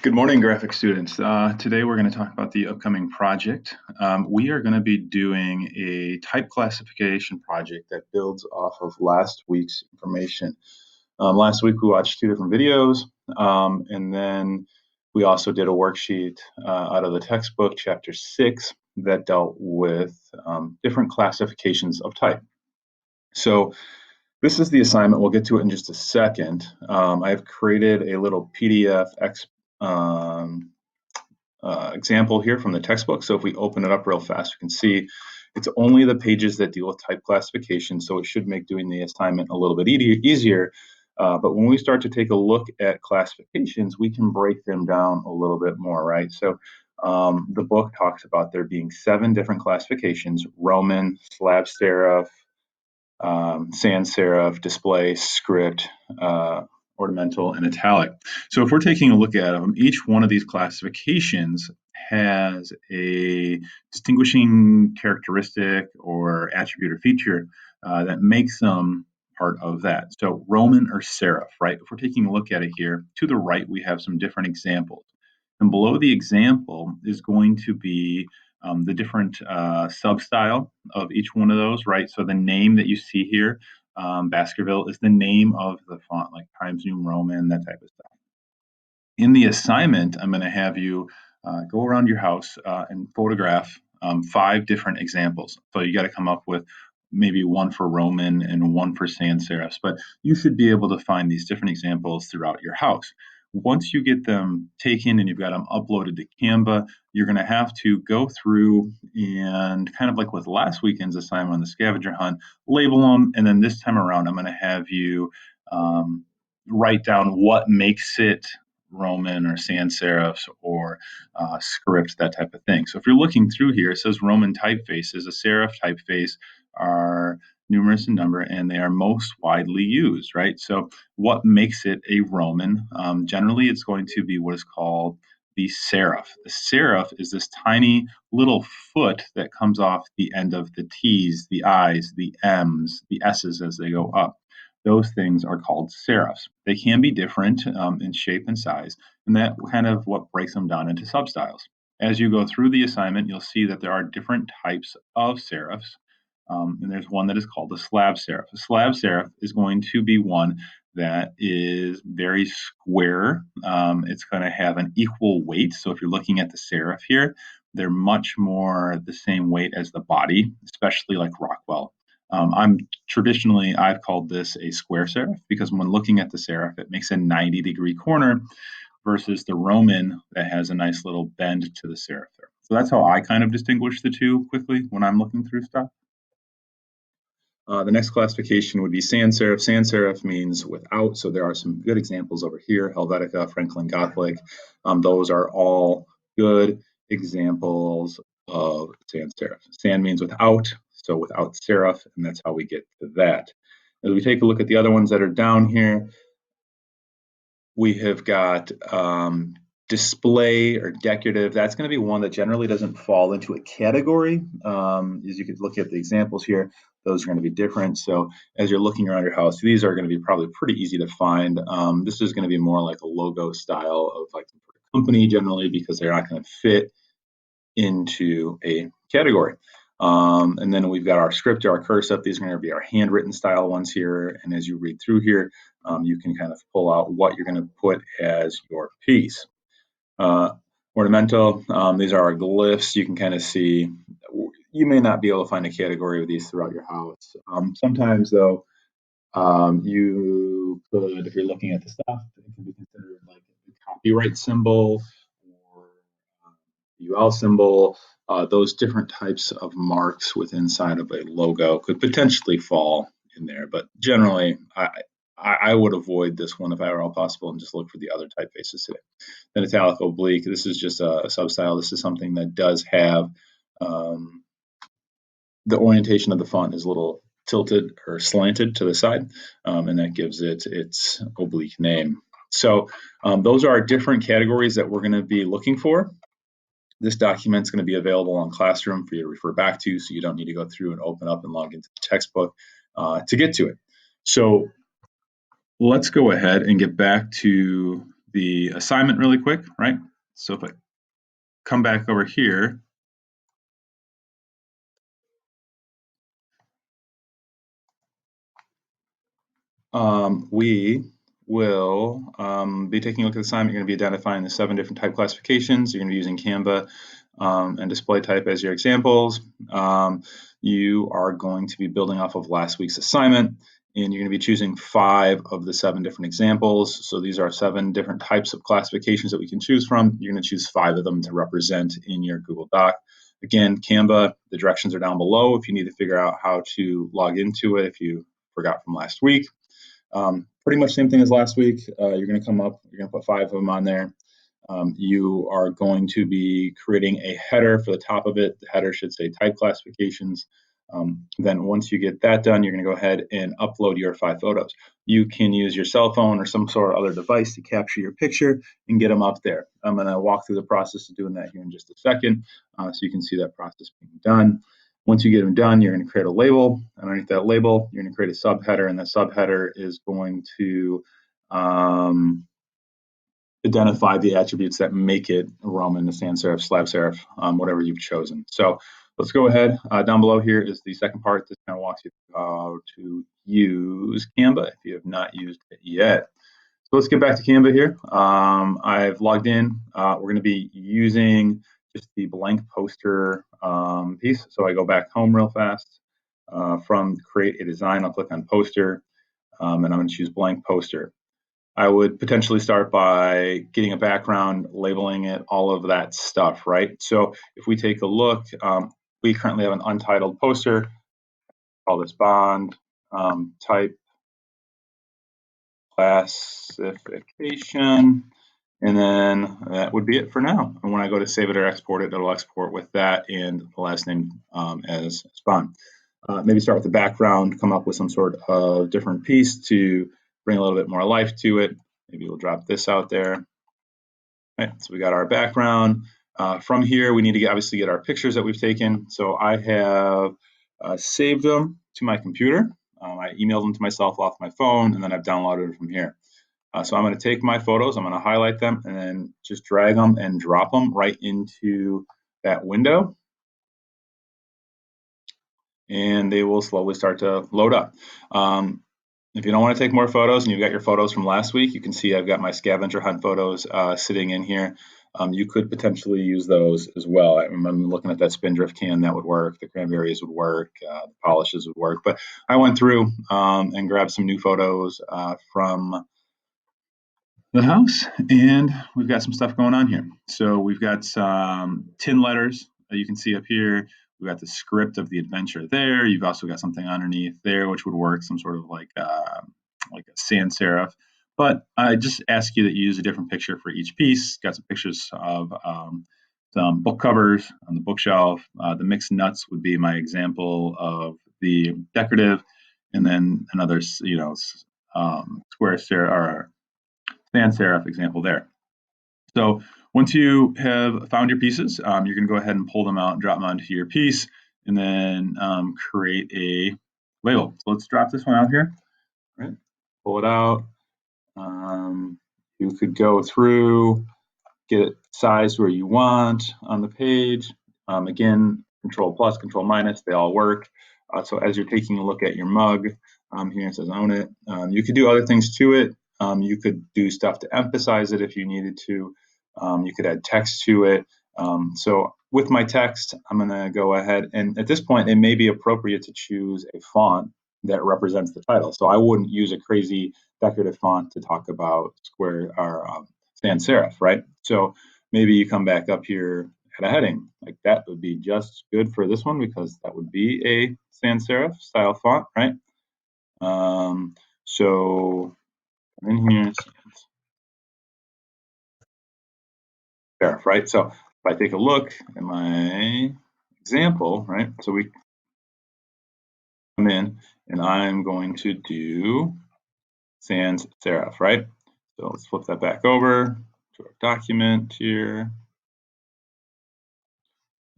Good morning, graphic students. Today we're going to talk about the upcoming project. We are going to be doing a type classification project that builds off of last week's information. Last week we watched two different videos, and then we also did a worksheet out of the textbook, chapter 6, that dealt with different classifications of type. So this is the assignment. We'll get to it in just a second. I've created a little PDF um, example here from the textbook. So if we open it up real fast, we can see it's only the pages that deal with type classification. So it should make doing the assignment a little bit easier. But when we start to take a look at classifications, we can break them down a little bit more, right? So the book talks about there being 7 different classifications: Roman, slab serif, sans serif, display, script, ornamental, and italic. So if we're taking a look at them, each one of these classifications has a distinguishing characteristic or attribute or feature that makes them part of that. So Roman or serif, right? If we're taking a look at it here, to the right, we have some different examples. And below the example is going to be the different sub-style of each one of those, right? So the name that you see here, Baskerville, is the name of the font, like Times New Roman, that type of stuff. In the assignment, I'm going to have you go around your house and photograph 5 different examples. So you got to come up with maybe one for Roman and one for sans serifs, but you should be able to find these different examples throughout your house. Once you get them taken and you've got them uploaded to Canva, you're going to have to go through and, kind of like with last weekend's assignment on the scavenger hunt, label them. And then this time around, I'm going to have you write down what makes it Roman or sans serifs or script, that type of thing. So if you're looking through here, it says Roman typefaces. A serif typeface are numerous in number and they are most widely used, right? So what makes it a Roman? Generally, it's going to be what is called the serif. The serif is this tiny little foot that comes off the end of the T's, the I's, the M's, the S's as they go up. Those things are called serifs. They can be different in shape and size, and that kind of what breaks them down into substyles. As you go through the assignment, you'll see that there are different types of serifs, and there's one that is called a slab serif. A slab serif is going to be one that is very square. It's going to have an equal weight. So if you're looking at the serif here, they're much more the same weight as the body, especially like Rockwell. I've called this a square serif because when looking at the serif, it makes a 90-degree corner versus the Roman that has a nice little bend to the serif there. So that's how I kind of distinguish the two quickly when I'm looking through stuff. The next classification would be sans serif. Sans serif means without, so there are some good examples over here: Helvetica, Franklin Gothic. Those are all good examples of sans serif. Sans means without, so without serif, and that's how we get to that. As we take a look at the other ones that are down here, we have got display or decorative. That's going to be one that generally doesn't fall into a category. As you could look at the examples here, those are going to be different. So as you're looking around your house, these are going to be probably pretty easy to find. This is going to be more like a logo style of like a company generally, because they're not going to fit into a category. And then we've got our script, our cursive. These are going to be our handwritten style ones here. And as you read through here, you can kind of pull out what you're going to put as your piece. Ornamental, these are our glyphs. You can kind of see, you may not be able to find a category of these throughout your house. Sometimes though, you could, if you're looking at the stuff, it can be considered like a copyright symbol or UL symbol. Those different types of marks within inside of a logo could potentially fall in there, but generally, I would avoid this one if I were all possible and just look for the other typefaces today. Then italic oblique. This is just a sub-style. This is something that does have the orientation of the font is a little tilted or slanted to the side, and that gives it its oblique name. So those are our different categories that we're going to be looking for. This document is going to be available on Classroom for you to refer back to, so you don't need to go through and open up and log into the textbook to get to it. So let's go ahead and get back to the assignment really quick, right? So if I come back over here, we will be taking a look at the assignment. You're going to be identifying the 7 different type classifications. You're going to be using Canva and display type as your examples. You are going to be building off of last week's assignment, and you're going to be choosing 5 of the 7 different examples. So these are 7 different types of classifications that we can choose from. You're going to choose 5 of them to represent in your Google Doc. Again, Canva, the directions are down below if you need to figure out how to log into it if you forgot from last week. Pretty much same thing as last week. You're going to come up, you're going to put 5 of them on there. You are going to be creating a header for the top of it. The header should say type classifications. Then once you get that done, you're going to go ahead and upload your 5 photos. You can use your cell phone or some sort of other device to capture your picture and get them up there. I'm going to walk through the process of doing that here in just a second, so you can see that process being done. Once you get them done, you're going to create a label. Underneath that label, you're going to create a subheader, and that subheader is going to identify the attributes that make it a Roman, a sans serif, slab serif, whatever you've chosen. So let's go ahead. Down below here is the second part. This kind of walks you through how to use Canva if you have not used it yet. So let's get back to Canva here. I've logged in. We're going to be using just the blank poster piece. So I go back home real fast. From create a design, I'll click on poster, and I'm going to choose blank poster. I would potentially start by getting a background, labeling it, all of that stuff, right? So if we take a look, we currently have an untitled poster. Call this bond, type classification, and then that would be it for now. And when I go to save it or export it, it'll export with that and the last name as bond. Maybe start with the background, come up with some sort of different piece to bring a little bit more life to it. Maybe we'll drop this out there. Right, so we got our background. From here, we need to obviously get our pictures that we've taken. So I have saved them to my computer. I emailed them to myself off my phone, and then I've downloaded it from here. So I'm going to take my photos, I'm going to highlight them, and then just drag them and drop them right into that window. And they will slowly start to load up. If you don't want to take more photos and you've got your photos from last week, you can see I've got my scavenger hunt photos sitting in here. You could potentially use those as well. I'm looking at that Spindrift can, that would work. The cranberries would work. The polishes would work. But I went through and grabbed some new photos from the house, and we've got some stuff going on here. So we've got some tin letters that you can see up here. We've got the script of the adventure there. You've also got something underneath there, which would work, some sort of like a sans serif. But I just ask you that you use a different picture for each piece. Got some pictures of some book covers on the bookshelf. The mixed nuts would be my example of the decorative, and then another, square serif or sans serif example there. So once you have found your pieces, you're going to go ahead and pull them out and drop them onto your piece, and then create a label. So let's drop this one out here. All right, pull it out. You could go through, get it sized where you want on the page. Again, Control plus, Control minus, they all work. So as you're taking a look at your mug, here it says own it. You could do other things to it. You could do stuff to emphasize it if you needed to. You could add text to it. So with my text, I'm going to go ahead, and at this point, it may be appropriate to choose a font that represents the title. So I wouldn't use a crazy decorative font to talk about square or sans serif, right? So maybe you come back up here at a heading. Like that would be just good for this one because that would be a sans serif style font, right? So in here, sans serif, right? So if I take a look at my example, right? So we come in and I'm going to do sans serif, right? So let's flip that back over to our document here.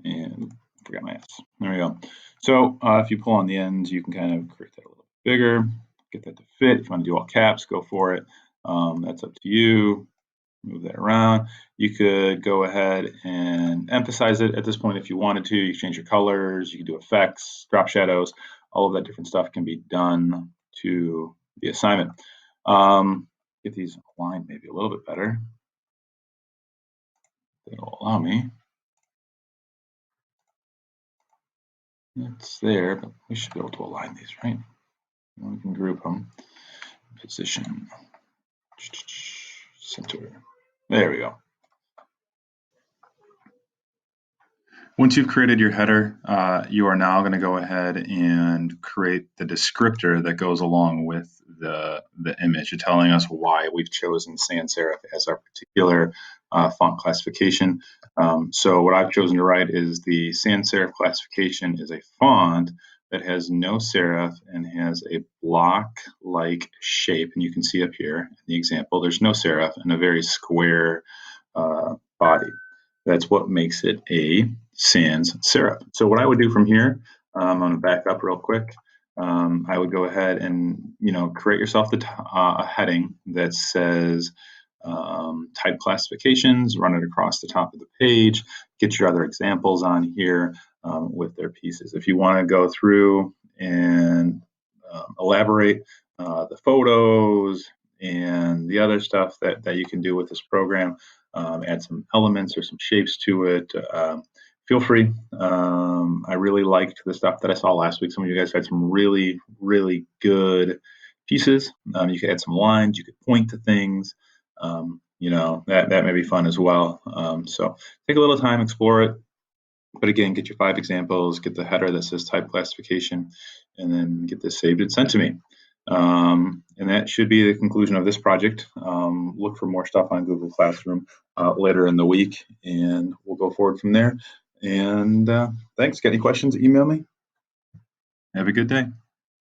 And forgot my S. There we go. So if you pull on the ends, you can kind of create that a little bigger, get that to fit. If you want to do all caps, go for it. That's up to you. move that around. You could go ahead and emphasize it at this point if you wanted to. You can change your colors, you can do effects, drop shadows, all of that different stuff can be done to the assignment. Get these aligned maybe a little bit better. That'll allow me. It's there, but we should be able to align these, right? And we can group them. Position, center. There we go. Once you've created your header, you are now going to go ahead and create the descriptor that goes along with the image, telling us why we've chosen sans serif as our particular font classification. So what I've chosen to write is the sans serif classification is a font that has no serif and has a block-like shape. And you can see up here in the example, there's no serif and a very square body. That's what makes it a sans serif. So what I would do from here, I'm going to back up real quick. I would go ahead and create yourself a heading that says type classifications, run it across the top of the page, get your other examples on here with their pieces. If you want to go through and elaborate the photos and the other stuff that you can do with this program, add some elements or some shapes to it, feel free. I really liked the stuff that I saw last week. Some of you guys had some really, really good pieces. You could add some lines, you could point to things. That may be fun as well. So take a little time, explore it. But again, get your 5 examples, get the header that says type classification, and then get this saved and sent to me. And that should be the conclusion of this project. Look for more stuff on Google Classroom later in the week, and we'll go forward from there. And thanks. Got any questions? Email me. Have a good day.